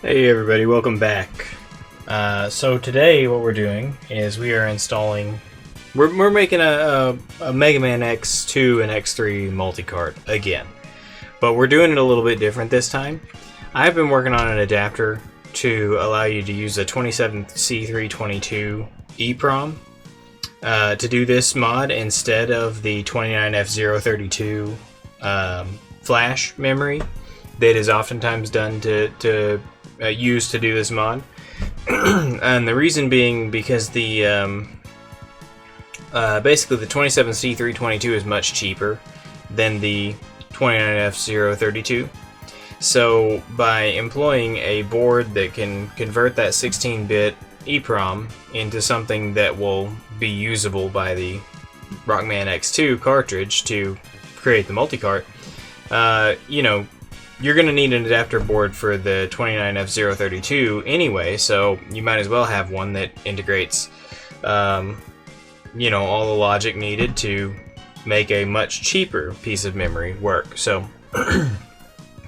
Hey everybody, welcome back. So today what we're doing is we are installing, we're making a Mega Man X2 and X3 multi-cart again. But we're doing it a little bit different this time. I've been working on an adapter to allow you to use a 27C322 EEPROM to do this mod instead of the 29F032 flash memory that is oftentimes done to used to do this mod. And the reason being because the basically the 27C322 is much cheaper than the 29F032. So by employing a board that can convert that 16-bit EEPROM into something that will be usable by the Rockman X2 cartridge to create the multi-cart, you're going to need an adapter board for the 29F032 anyway, so you might as well have one that integrates, all the logic needed to make a much cheaper piece of memory work. So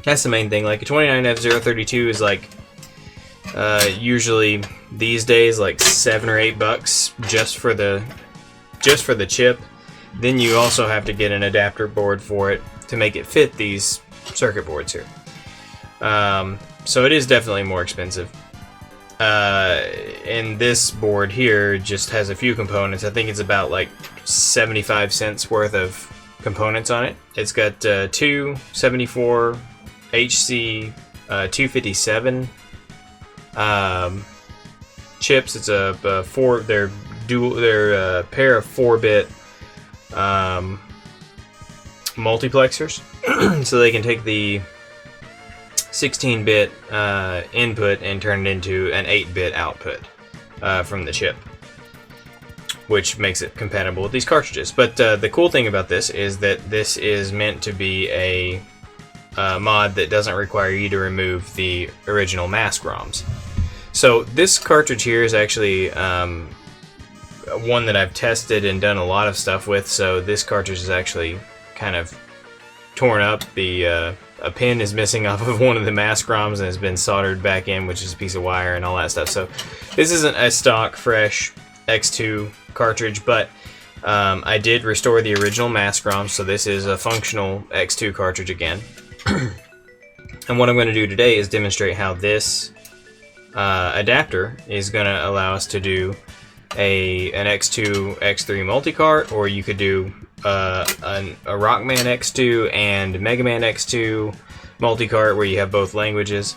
that's the main thing. Like a 29F032 is like usually these days like $7 or $8 just for the chip. Then you also have to get an adapter board for it to make it fit these circuit boards here. So it is definitely more expensive. And this board here just has a few components. I think it's about like 75 cents worth of components on it. It's got two 74 HC 257 chips. It's a they're a pair of 4-bit multiplexers. So they can take the 16-bit input and turn it into an 8-bit output from the chip, which makes it compatible with these cartridges. But the cool thing about this is that this is meant to be a mod that doesn't require you to remove the original maskroms. So this cartridge here is actually one that I've tested and done a lot of stuff with. So this cartridge is actually kind of torn up. A pin is missing off of one of the maskroms and has been soldered back in, which is a piece of wire and all that stuff. So this isn't a stock fresh X2 cartridge, but I did restore the original maskroms, so this is a functional X2 cartridge again. And what I'm going to do today is demonstrate how this adapter is going to allow us to do an X2 X3 multi-cart, or you could do a Rockman X2 and Mega Man X2 multi-cart where you have both languages.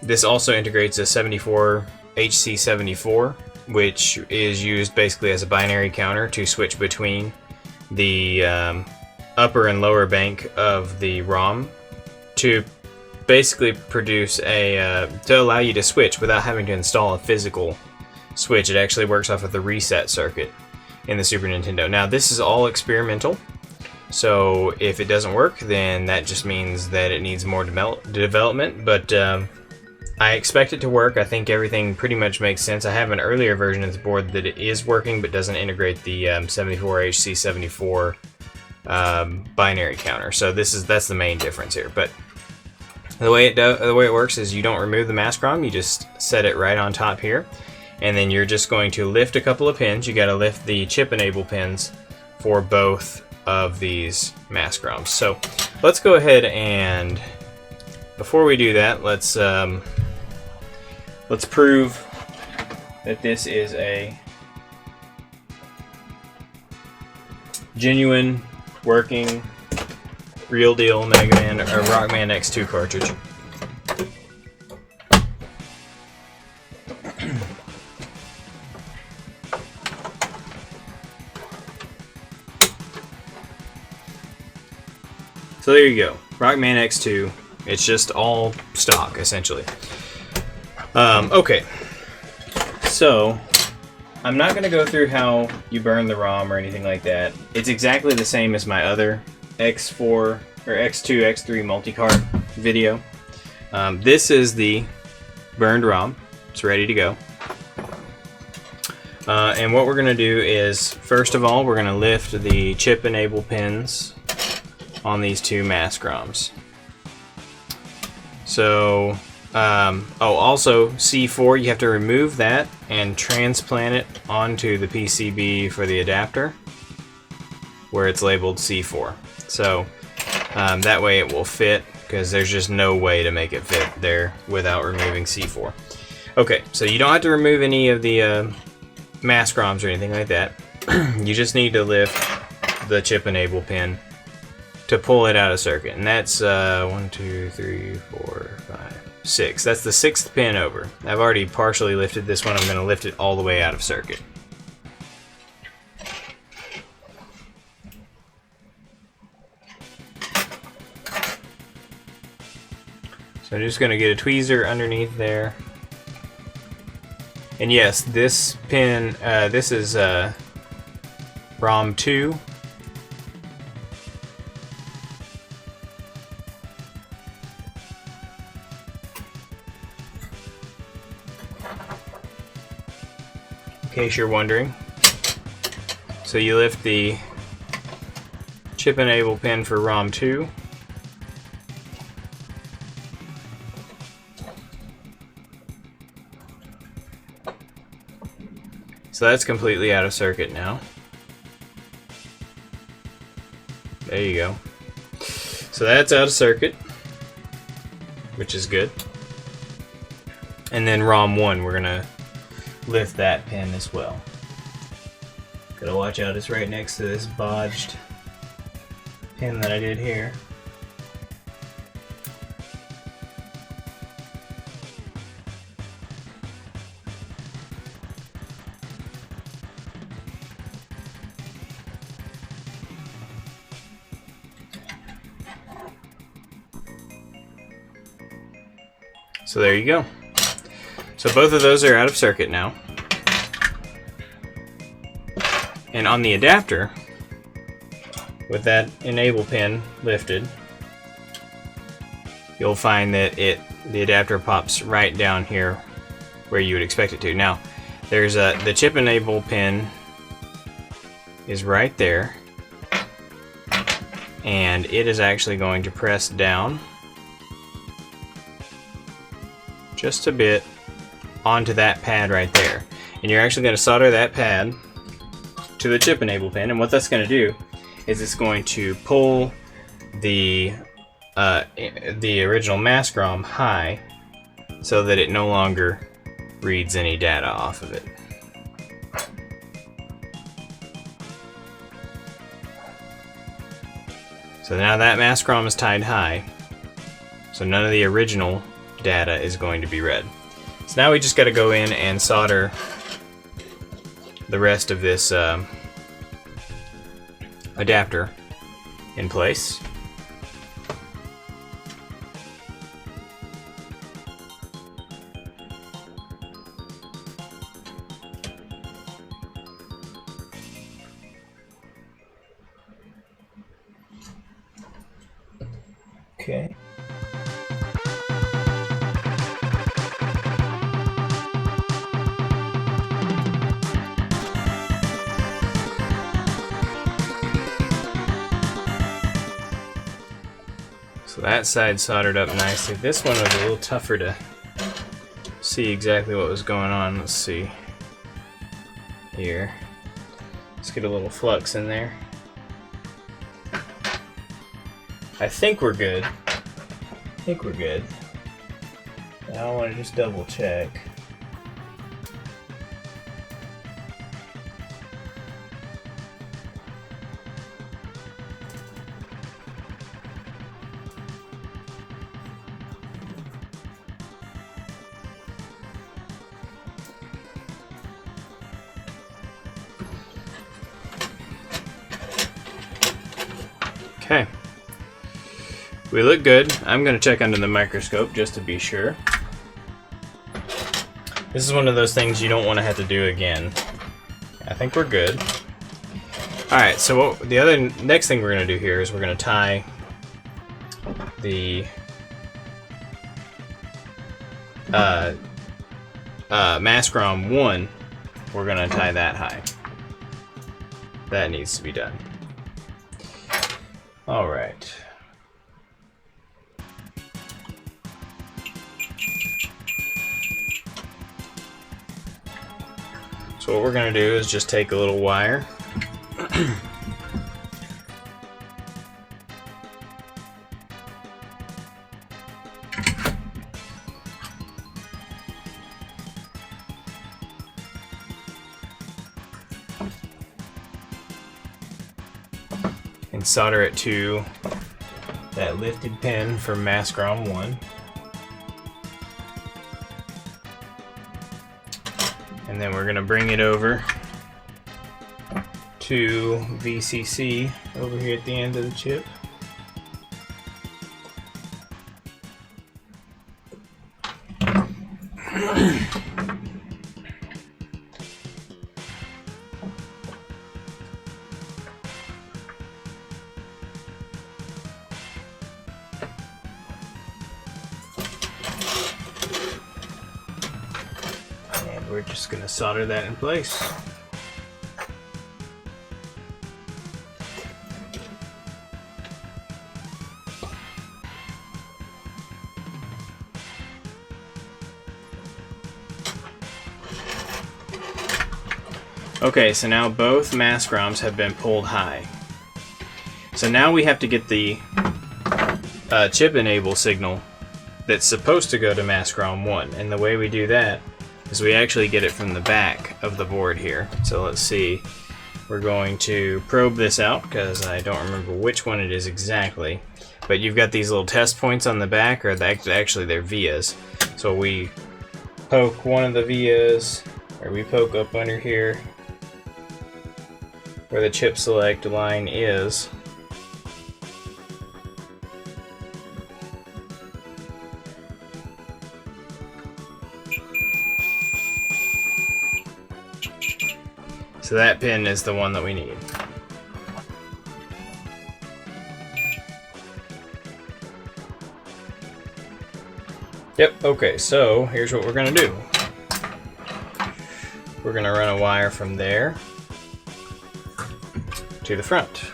This also integrates a 74 HC74, which is used basically as a binary counter to switch between the upper and lower bank of the ROM to basically produce to allow you to switch without having to install a physical switch. It actually works off of the reset circuit in the Super Nintendo. Now this is all experimental, so if it doesn't work, then that just means that it needs more development, but I expect it to work. I think everything pretty much makes sense. I have an earlier version of the board that it is working but doesn't integrate the 74HC74 binary counter, so that's the main difference here. But the way it works is you don't remove the maskrom, you just set it right on top here. And then you're just going to lift a couple of pins. You got to lift the chip enable pins for both of these maskroms. So let's go ahead and, before we do that, let's prove that this is a genuine, working, real deal Mega Man or Rockman X2 cartridge. So there you go, Rockman X2. It's just all stock, essentially. Okay, so I'm not going to go through how you burn the ROM or anything like that. It's exactly the same as my other X4 or X2, X3 multi-cart video. This is the burned ROM. It's ready to go. And what we're going to do is, first of all, we're going to lift the chip enable pins on these two maskroms. So Also C4, you have to remove that and transplant it onto the PCB for the adapter where it's labeled C4. So that way it will fit, because there's just no way to make it fit there without removing C4. Okay, so you don't have to remove any of the maskroms or anything like that. You just need to lift the chip enable pin to pull it out of circuit, and that's 1, 2, 3, 4, 5, 6. That's the 6th pin over. I've already partially lifted this one. I'm going to lift it all the way out of circuit. So I'm just going to get a tweezer underneath there. And yes, this pin, this is ROM 2. In case you're wondering. So you lift the chip enable pin for ROM 2. So that's completely out of circuit now. There you go. So that's out of circuit, which is good. And then ROM 1, we're gonna lift that pin as well. Gotta watch out, it's right next to this bodged pin that I did here. So there you go. So both of those are out of circuit now. And on the adapter, with that enable pin lifted, you'll find that the adapter pops right down here where you would expect it to. Now, there's the chip enable pin is right there, and it is actually going to press down just a bit onto that pad right there. And you're actually going to solder that pad to the chip enable pin, and what that's going to do is it's going to pull the original maskrom high so that it no longer reads any data off of it. So now that maskrom is tied high, so none of the original data is going to be read. So now we just got to go in and solder the rest of this adapter in place. Okay. So that side soldered up nicely. This one was a little tougher to see exactly what was going on. Let's see here. Let's get a little flux in there. I think we're good. Now I want to just double check. Okay. We look good. I'm going to check under the microscope just to be sure. This is one of those things you don't want to have to do again. I think we're good. Alright, so the next thing we're going to do here is we're going to tie the maskrom 1. We're going to tie that high. That needs to be done. Alright. So what we're going to do is just take a little wire and solder it to that lifted pin for maskrom 1. And then we're going to bring it over to VCC over here at the end of the chip. And we're just going to solder that in place. Okay, so now both maskroms have been pulled high. So now we have to get the chip enable signal that's supposed to go to maskrom 1. And the way we do that is we actually get it from the back of the board here. So let's see. We're going to probe this out because I don't remember which one it is exactly. But you've got these little test points on the back, or actually they're vias. So we poke one of the vias, or we poke up under here where the chip select line is. So that pin is the one that we need. Yep, okay, so here's what we're gonna do. We're gonna run a wire from there to the front.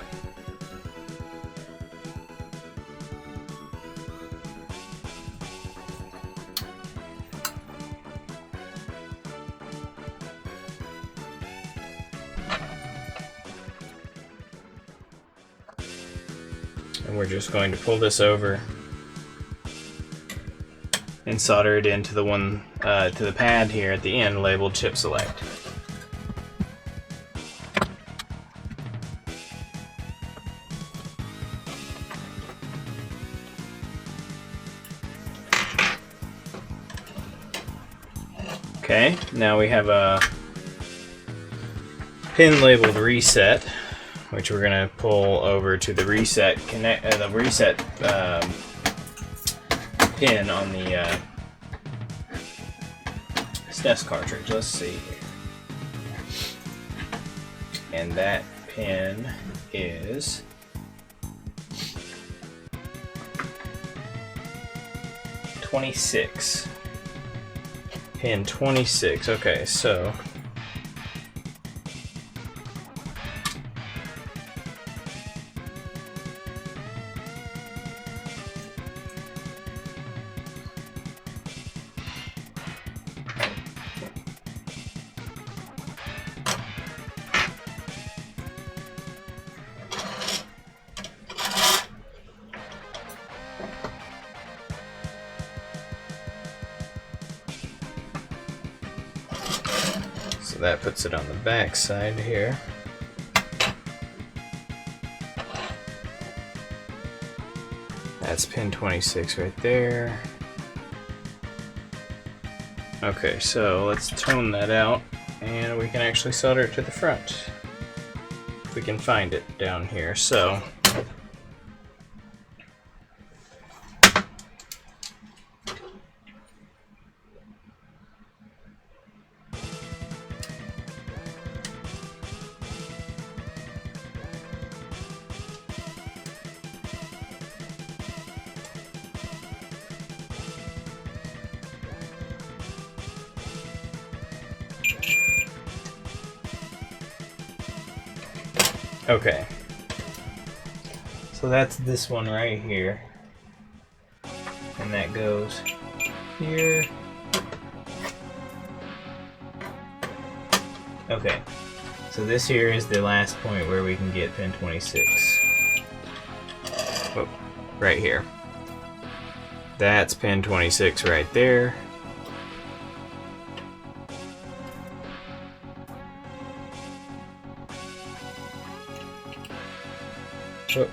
And we're just going to pull this over and solder it into the one to the pad here at the end labeled chip select. Okay, now we have a pin labeled reset, which we're going to pull over to the reset pin on the SNES cartridge. Let's see here. And that pin is '26. Pin 26. Okay, so that puts it on the back side here. That's pin 26 right there. Okay, so let's tone that out and we can actually solder it to the front. If we can find it down here. So okay, so that's this one right here, and that goes here, Okay, so this here is the last point where we can get pin 26. Oh, right here. That's pin 26 right there. Oh.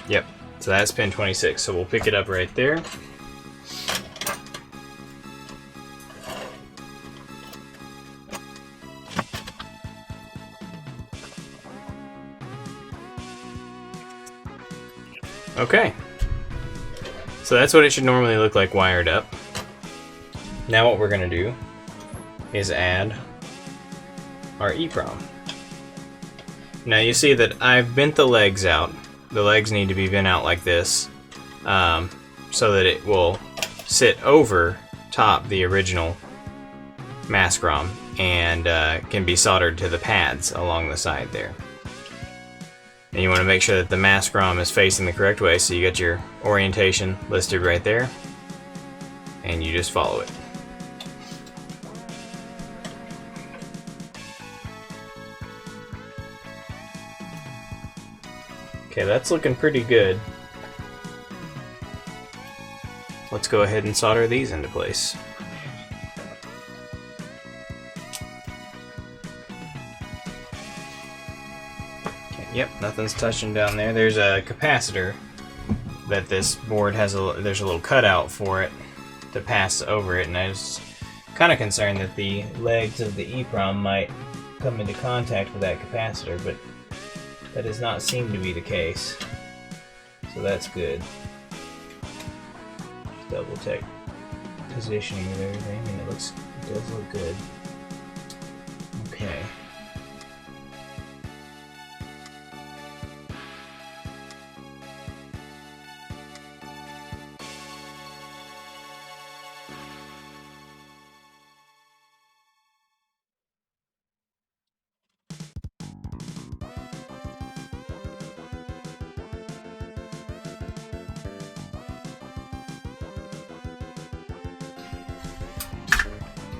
Yep, so that's pin 26, so we'll pick it up right there. Okay, so that's what it should normally look like wired up. Now what we're going to do is add our EEPROM. Now you see that I've bent the legs out. The legs need to be bent out like this so that it will sit over top the original maskrom and can be soldered to the pads along the side there. And you want to make sure that the maskrom is facing the correct way, so you got your orientation listed right there, and you just follow it. Okay, that's looking pretty good. Let's go ahead and solder these into place. Yep, nothing's touching down there. There's a capacitor that this board has. There's a little cutout for it to pass over it, and I was kind of concerned that the legs of the EEPROM might come into contact with that capacitor, but that does not seem to be the case. So that's good. Double check positioning of everything, and it does look good. Okay.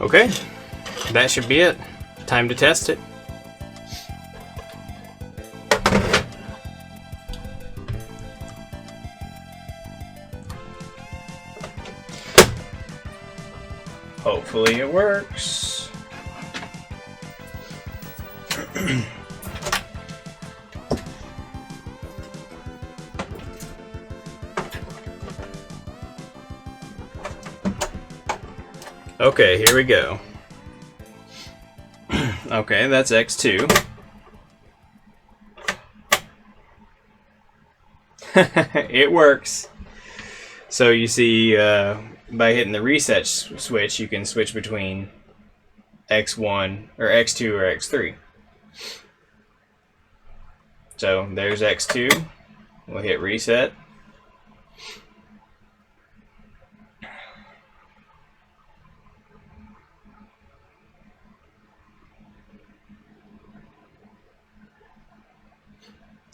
Okay, that should be it. Time to test it. Hopefully it works. Okay, here we go. Okay, that's X2. It works. So you see, by hitting the reset switch, you can switch between X1 or X2 or X3. So there's X2. We'll hit reset.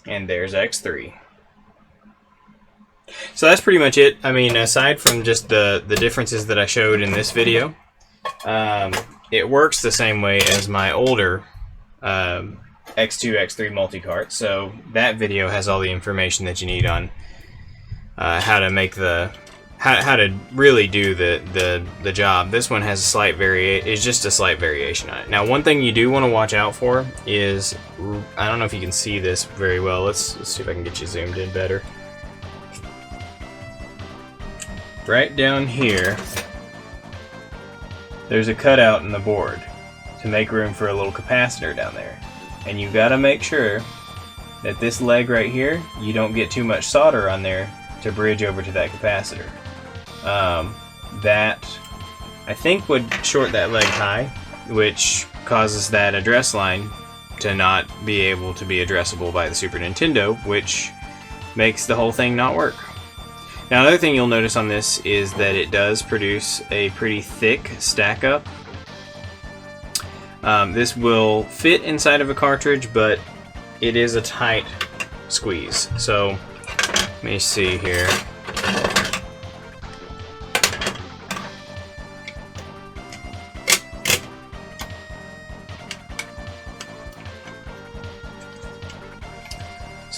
And there's X3. So that's pretty much it. I mean, aside from just the differences that I showed in this video, it works the same way as my older X2, X3 multi-cart. So that video has all the information that you need on how to make how to really do the job. This one has a slight just a slight variation on it. Now, one thing you do want to watch out for is, I don't know if you can see this very well. Let's see if I can get you zoomed in better. Right down here, there's a cutout in the board to make room for a little capacitor down there. And you've got to make sure that this leg right here, you don't get too much solder on there to bridge over to that capacitor. That I think would short that leg high, which causes that address line to not be able to be addressable by the Super Nintendo, which makes the whole thing not work. Now, another thing you'll notice on this is that it does produce a pretty thick stack up. This will fit inside of a cartridge, but it is a tight squeeze. So let me see here.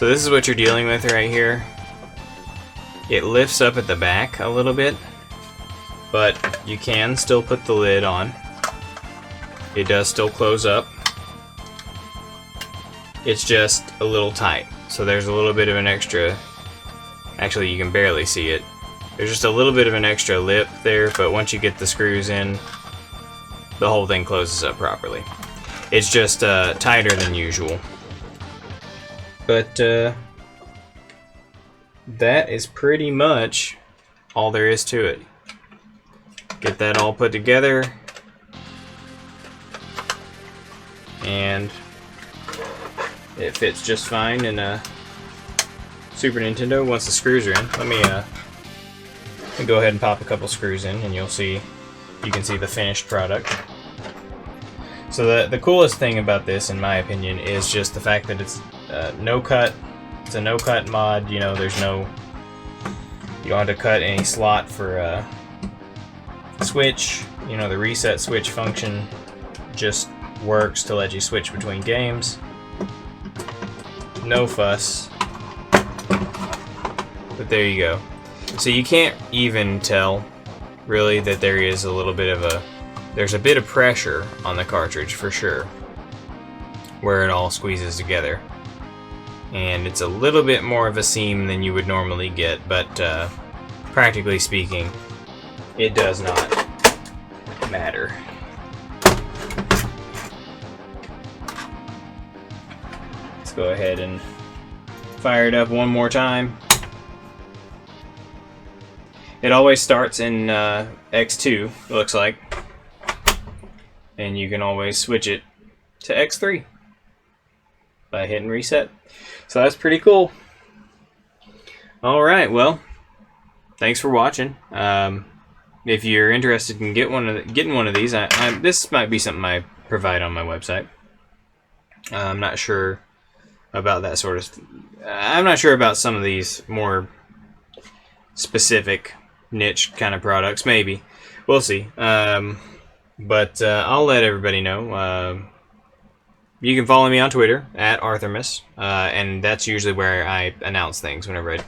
So this is what you're dealing with right here. It lifts up at the back a little bit, but you can still put the lid on. It does still close up. It's just a little tight. So there's a little bit of an extra, actually you can barely see it. There's just a little bit of an extra lip there, but once you get the screws in, the whole thing closes up properly. It's just tighter than usual. But that is pretty much all there is to it. Get that all put together, and it fits just fine in a Super Nintendo once the screws are in. Let me go ahead and pop a couple screws in, and you can see the finished product. So the coolest thing about this, in my opinion, is just the fact that it's no cut. It's a no cut mod. You know, you don't have to cut any slot for switch. You know, the reset switch function just works to let you switch between games. No fuss. But there you go. So you can't even tell, really, that there is a little bit of there's a bit of pressure on the cartridge for sure, where it all squeezes together. And it's a little bit more of a seam than you would normally get, but practically speaking, it does not matter. Let's go ahead and fire it up one more time. It always starts in X2, it looks like. And you can always switch it to X3 by hitting reset. So that's pretty cool. Alright, well, thanks for watching. If you're interested in getting one of these, this might be something I provide on my website. I'm not sure about that sort of I'm not sure about some of these more specific niche kind of products. Maybe. We'll see. But I'll let everybody know. You can follow me on Twitter at Arthrimus, and that's usually where I announce things whenever I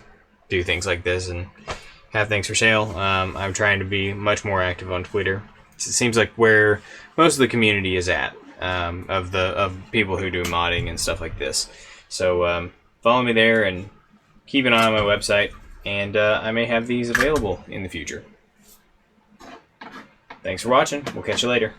do things like this and have things for sale. I'm trying to be much more active on Twitter. It seems like where most of the community is at, of people who do modding and stuff like this. So follow me there and keep an eye on my website, and I may have these available in the future. Thanks for watching. We'll catch you later.